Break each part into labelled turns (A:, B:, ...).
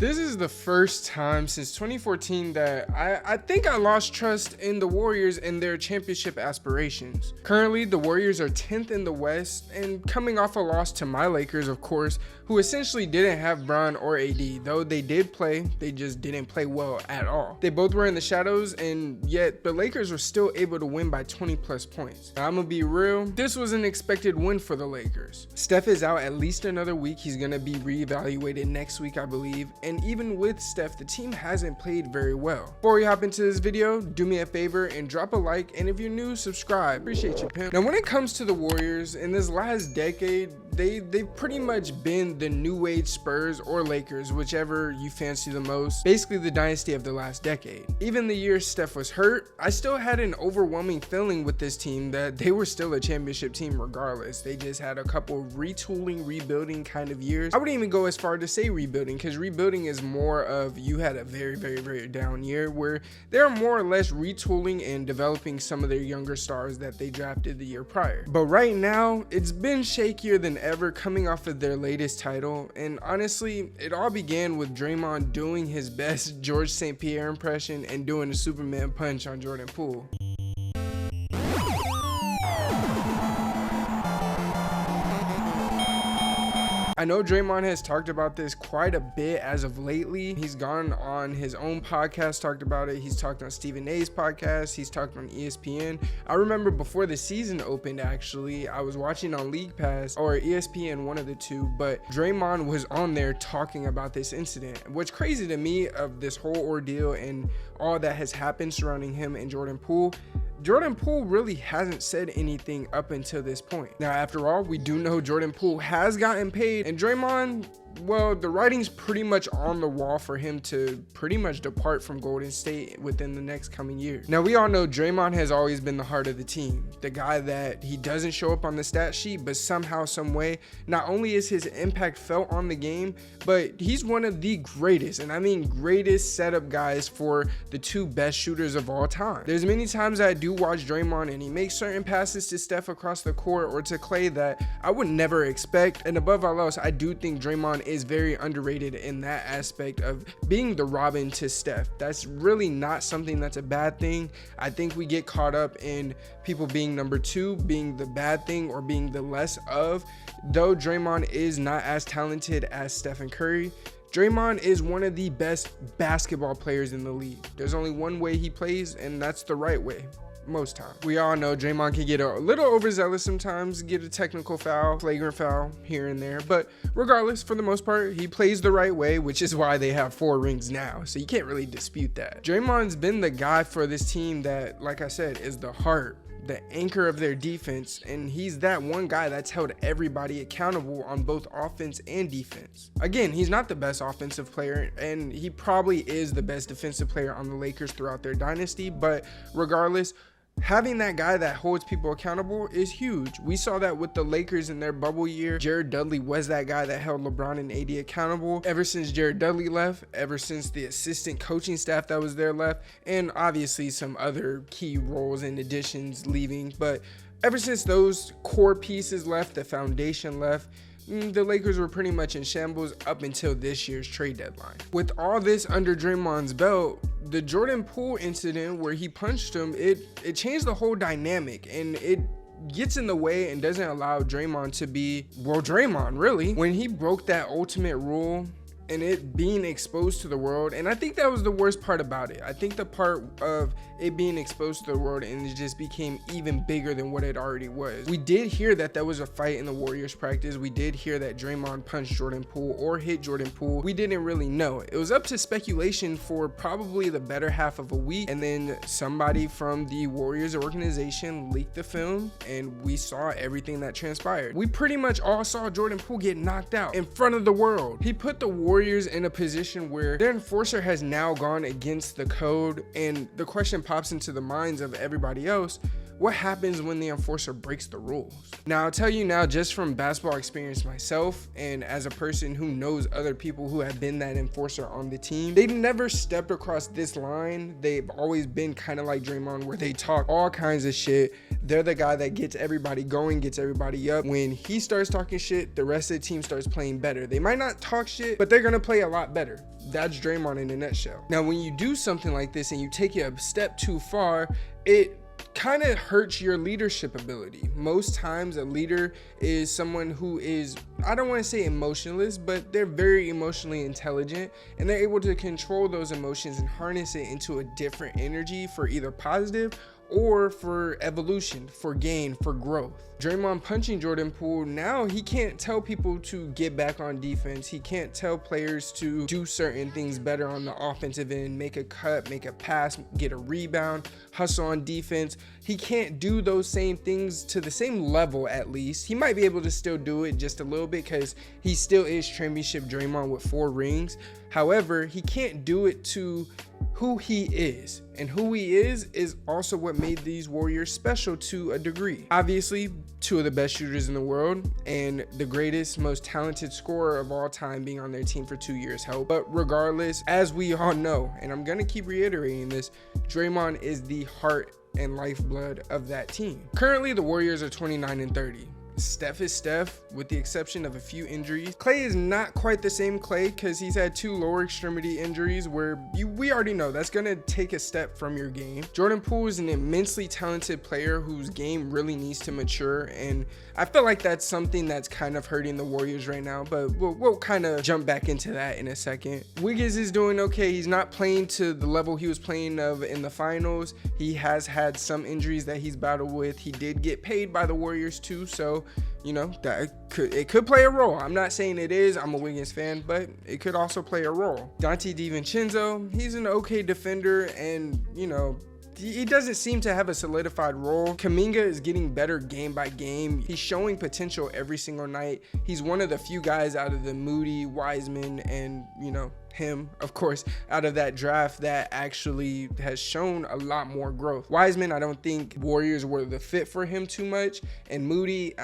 A: This is the first time since 2014 that I think I lost trust in the Warriors and their championship aspirations. Currently, the Warriors are 10th in the West and coming off a loss to my Lakers, of course, who essentially didn't have Bron or AD, though they did play, they just didn't play well at all. They both were in the shadows, and yet the Lakers were still able to win by 20 plus points. Now, I'm gonna be real, this was an expected win for the Lakers. Steph is out at least another week. He's gonna be reevaluated next week, I believe, and even with Steph, the team hasn't played very well. Before we hop into this video, do me a favor and drop a like, and if you're new, subscribe. Appreciate you, pimp. Now, when it comes to the Warriors, in this last decade, they've pretty much been the new age Spurs or Lakers, whichever you fancy the most, basically the dynasty of the last decade. Even the year Steph was hurt, I still had an overwhelming feeling with this team that they were still a championship team regardless. They just had a couple retooling, rebuilding kind of years. I wouldn't even go as far to say rebuilding, because rebuilding is more of you had a very down year, where they're more or less retooling and developing some of their younger stars that they drafted the year prior. But right now, it's been shakier than ever coming off of their latest title, and honestly, it all began with Draymond doing his best George St. Pierre impression and doing a Superman punch on Jordan Poole. I know Draymond has talked about this quite a bit as of lately. He's gone on his own podcast, talked about it. He's talked on Stephen A's podcast. He's talked on ESPN. I remember before the season opened, actually, I was watching on League Pass or ESPN, one of the two, but Draymond was on there talking about this incident. What's crazy to me of this whole ordeal and all that has happened surrounding him and Jordan Poole really hasn't said anything up until this point. Now, after all, we do know Jordan Poole has gotten paid, and Draymond, well, the writing's pretty much on the wall for him to pretty much depart from Golden State within the next coming year. Now, we all know Draymond has always been the heart of the team, the guy that he doesn't show up on the stat sheet, but somehow, some way, not only is his impact felt on the game, but he's one of the greatest, and I mean greatest setup guys for the two best shooters of all time. There's many times I do watch Draymond and he makes certain passes to Steph across the court or to Clay that I would never expect, and above all else, I do think Draymond is very underrated in that aspect of being the Robin to Steph. That's really not something that's a bad thing. I think we get caught up in people being number two, being the bad thing or being the less of. Though Draymond is not as talented as Stephen Curry, Draymond is one of the best basketball players in the league. There's only one way he plays, and that's the right way. Most times. We all know Draymond can get a little overzealous sometimes, get a technical foul, flagrant foul here and there, but regardless, for the most part, he plays the right way, which is why they have 4 rings now, so you can't really dispute that. Draymond's been the guy for this team that, like I said, is the heart, the anchor of their defense, and he's that one guy that's held everybody accountable on both offense and defense. Again, he's not the best offensive player, and he probably is the best defensive player on the Lakers throughout their dynasty, but regardless, having that guy that holds people accountable is huge. We saw that with the Lakers in their bubble year. Jared Dudley was that guy that held LeBron and AD accountable. Ever since Jared Dudley left, ever since the assistant coaching staff that was there left, and obviously some other key roles and additions leaving, but ever since those core pieces left, the foundation left, the Lakers were pretty much in shambles up until this year's trade deadline. With all this under Draymond's belt, the Jordan Poole incident where he punched him, it changed the whole dynamic, and it gets in the way and doesn't allow Draymond to be, well, Draymond really. When he broke that ultimate rule and it being exposed to the world, and I think that was the worst part about it. I think the part of it being exposed to the world and it just became even bigger than what it already was. We did hear that there was a fight in the Warriors practice. We did hear that Draymond punched Jordan Poole or hit Jordan Poole. We didn't really know. It was up to speculation for probably the better half of a week, and then somebody from the Warriors organization leaked the film and we saw everything that transpired. We pretty much all saw Jordan Poole get knocked out in front of the world. He put the Warriors in a position where their enforcer has now gone against the code, and the question pops into the minds of everybody else: what happens when the enforcer breaks the rules? Now, I'll tell you now, just from basketball experience myself, and as a person who knows other people who have been that enforcer on the team, they've never stepped across this line. They've always been kind of like Draymond, where they talk all kinds of shit. They're the guy that gets everybody going, gets everybody up. When he starts talking shit, the rest of the team starts playing better. They might not talk shit, but they're going to play a lot better. That's Draymond in a nutshell. Now, when you do something like this and you take it a step too far, it kind of hurts your leadership ability. Most times a leader is someone who is, I don't want to say emotionless, but they're very emotionally intelligent, and they're able to control those emotions and harness it into a different energy for either positive or for evolution, for gain, for growth. Draymond punching Jordan Poole, now he can't tell people to get back on defense. He can't tell players to do certain things better on the offensive end, make a cut, make a pass, get a rebound, hustle on defense. He can't do those same things to the same level, at least. He might be able to still do it just a little bit because he still is championship Draymond with 4 rings. However, he can't do it to who he is, and who he is also what made these Warriors special to a degree. Obviously, 2 of the best shooters in the world and the greatest, most talented scorer of all time being on their team for 2 years helped. But regardless, as we all know, and I'm gonna keep reiterating this, Draymond is the heart and lifeblood of that team. Currently, the Warriors are 29-30. Steph is Steph, with the exception of a few injuries. Klay is not quite the same Klay because he's had 2 lower extremity injuries where we already know that's going to take a step from your game. Jordan Poole is an immensely talented player whose game really needs to mature, and I feel like that's something that's kind of hurting the Warriors right now, but we'll kind of jump back into that in a second. Wiggins is doing okay. He's not playing to the level he was playing in the finals. He has had some injuries that he's battled with. He did get paid by the Warriors too, so you know, that it could play a role. I'm not saying it is. I'm a Wiggins fan, but it could also play a role. Dante DiVincenzo, he's an okay defender, and you know, he doesn't seem to have a solidified role. Kuminga is getting better game by game. He's showing potential every single night. He's one of the few guys out of the Moody, Wiseman, and you know, him, of course, out of that draft that actually has shown a lot more growth. Wiseman, I don't think Warriors were the fit for him too much, and Moody,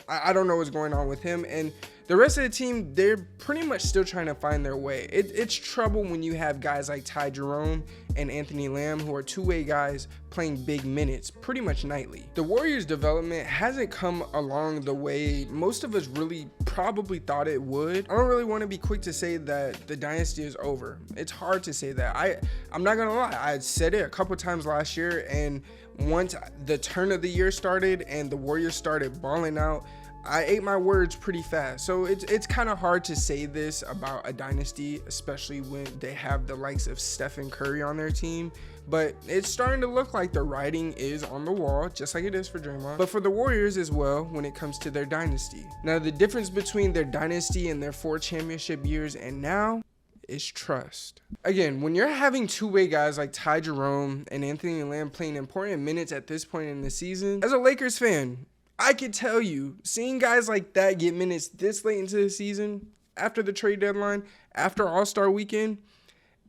A: I don't know what's going on with him, and the rest of the team, they're pretty much still trying to find their way. It's trouble when you have guys like Ty Jerome and Anthony Lamb, who are two-way guys playing big minutes pretty much nightly. The Warriors' development hasn't come along the way most of us really probably thought it would. I don't really want to be quick to say that the dynasty is over. It's hard to say that. I'm not gonna lie, I said it a couple times last year, and once the turn of the year started and the Warriors started balling out, I ate my words pretty fast. So it's kind of hard to say this about a dynasty, especially when they have the likes of Steph and Curry on their team. But it's starting to look like the writing is on the wall, just like it is for Draymond, but for the Warriors as well when it comes to their dynasty. Now, the difference between their dynasty and their 4 championship years and now is trust. Again, when you're having two-way guys like Ty Jerome and Anthony Lamb playing important minutes at this point in the season, as a Lakers fan, I could tell you, seeing guys like that get minutes this late into the season, after the trade deadline, after All-Star weekend,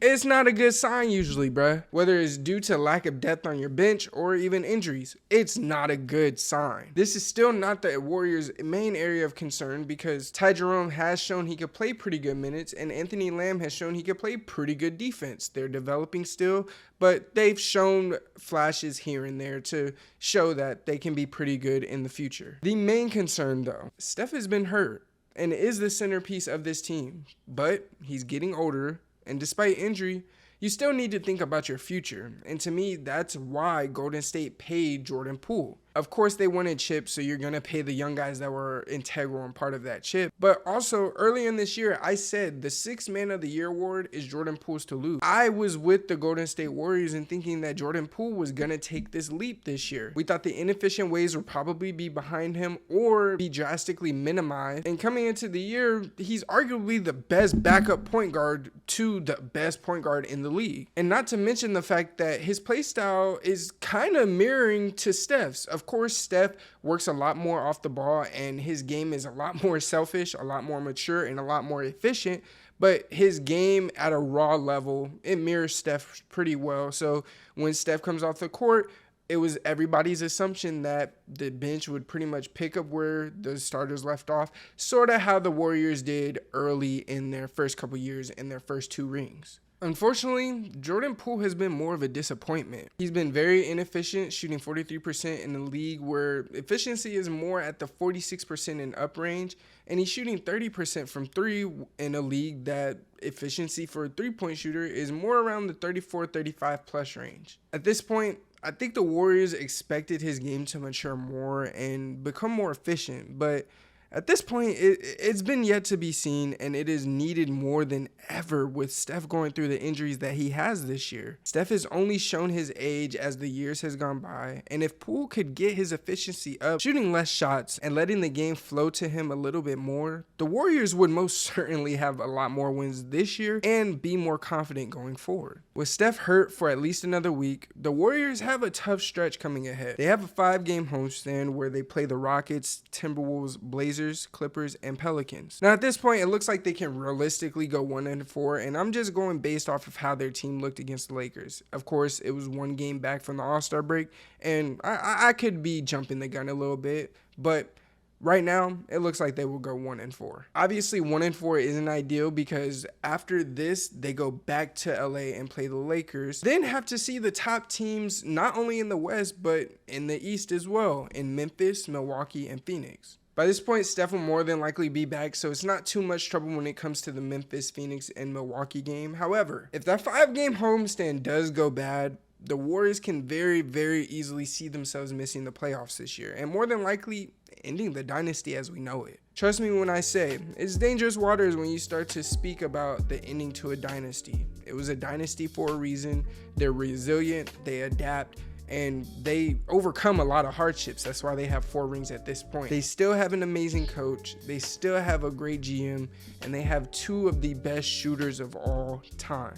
A: it's not a good sign usually, bruh. Whether it's due to lack of depth on your bench or even injuries, it's not a good sign. This is still not the Warriors' main area of concern because Ty Jerome has shown he could play pretty good minutes and Anthony Lamb has shown he could play pretty good defense. They're developing still, but they've shown flashes here and there to show that they can be pretty good in the future. The main concern though, Steph has been hurt and is the centerpiece of this team, but he's getting older. And despite injury, you still need to think about your future. And to me, that's why Golden State paid Jordan Poole. Of course, they wanted chips, so you're going to pay the young guys that were integral and part of that chip. But also, early in this year, I said the 6th Man of the Year award is Jordan Poole's to lose. I was with the Golden State Warriors and thinking that Jordan Poole was going to take this leap this year. We thought the inefficient ways would probably be behind him or be drastically minimized. And coming into the year, he's arguably the best backup point guard to the best point guard in the league. And not to mention the fact that his play style is kind of mirroring to Steph's. Of course, Steph works a lot more off the ball and his game is a lot more selfish, a lot more mature, and a lot more efficient. But his game at a raw level, it mirrors Steph pretty well. So when Steph comes off the court, it was everybody's assumption that the bench would pretty much pick up where the starters left off, sort of how the Warriors did early in their first couple years in their first 2 rings. Unfortunately, Jordan Poole has been more of a disappointment. He's been very inefficient, shooting 43% in a league where efficiency is more at the 46% and up range, and he's shooting 30% from 3 in a league that efficiency for a 3-point shooter is more around the 34-35 plus range. At this point, I think the Warriors expected his game to mature more and become more efficient, but at this point, it's been yet to be seen, and it is needed more than ever with Steph going through the injuries that he has this year. Steph has only shown his age as the years has gone by, and if Poole could get his efficiency up, shooting less shots and letting the game flow to him a little bit more, the Warriors would most certainly have a lot more wins this year and be more confident going forward. With Steph hurt for at least another week, the Warriors have a tough stretch coming ahead. They have a 5-game homestand where they play the Rockets, Timberwolves, Blazers, Clippers, and Pelicans. Now at this point, it looks like they can realistically go 1-4, and I'm just going based off of how their team looked against the Lakers. Of course, it was 1 game back from the All-Star break, and I could be jumping the gun a little bit, but right now, it looks like they will go 1-4. Obviously, 1-4 isn't ideal because after this, they go back to LA and play the Lakers. Then have to see the top teams not only in the West, but in the East as well, in Memphis, Milwaukee, and Phoenix. By this point, Steph will more than likely be back, so it's not too much trouble when it comes to the Memphis, Phoenix, and Milwaukee game. However, if that 5-game homestand does go bad, the Warriors can very, very easily see themselves missing the playoffs this year, and more than likely ending the dynasty as we know it. Trust me when I say, it's dangerous waters when you start to speak about the ending to a dynasty. It was a dynasty for a reason. They're resilient, they adapt, and they overcome a lot of hardships. That's why they have 4 rings at this point. They still have an amazing coach, they still have a great GM, and they have 2 of the best shooters of all time.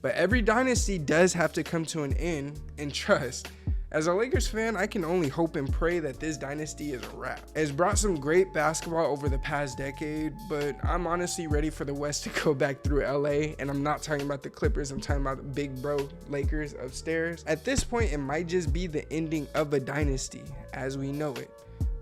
A: But every dynasty does have to come to an end, and trust, as a Lakers fan, I can only hope and pray that this dynasty is a wrap. It's brought some great basketball over the past decade, but I'm honestly ready for the West to go back through LA, and I'm not talking about the Clippers, I'm talking about the big bro Lakers upstairs. At this point, it might just be the ending of a dynasty as we know it.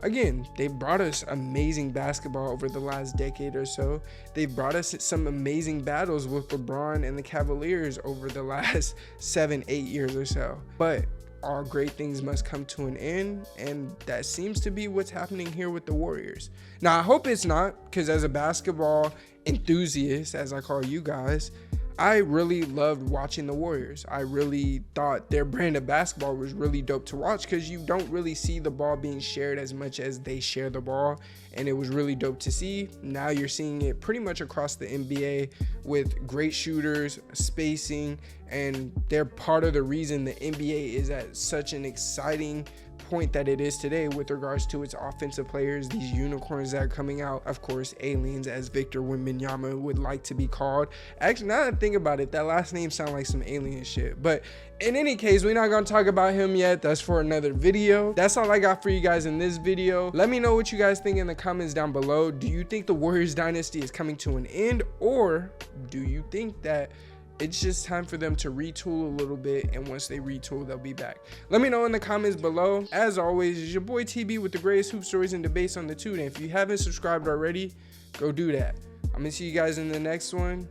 A: Again, they brought us amazing basketball over the last decade or so. They've brought us some amazing battles with LeBron and the Cavaliers over the last 7-8 years or so. But all great things must come to an end, and that seems to be what's happening here with the Warriors. Now, I hope it's not, because as a basketball enthusiast, as I call you guys, I really loved watching the Warriors. I really thought their brand of basketball was really dope to watch because you don't really see the ball being shared as much as they share the ball, and it was really dope to see. Now you're seeing it pretty much across the NBA with great shooters, spacing, and they're part of the reason the NBA is at such an exciting point that it is today with regards to its offensive players, these unicorns that are coming out. Of course, aliens, as Victor Wembanyama would like to be called. Actually, now that I think about it, that last name sounds like some alien shit. But in any case, we're not going to talk about him yet. That's for another video. That's all I got for you guys in this video. Let me know what you guys think in the comments down below. Do you think the Warriors dynasty is coming to an end, or do you think that it's just time for them to retool a little bit, and once they retool, they'll be back? Let me know in the comments below. As always, it's your boy TB with the greatest hoop stories and debates on the tube. And if you haven't subscribed already, go do that. I'm gonna see you guys in the next one.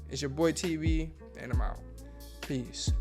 A: It's your boy TB, and I'm out. Peace.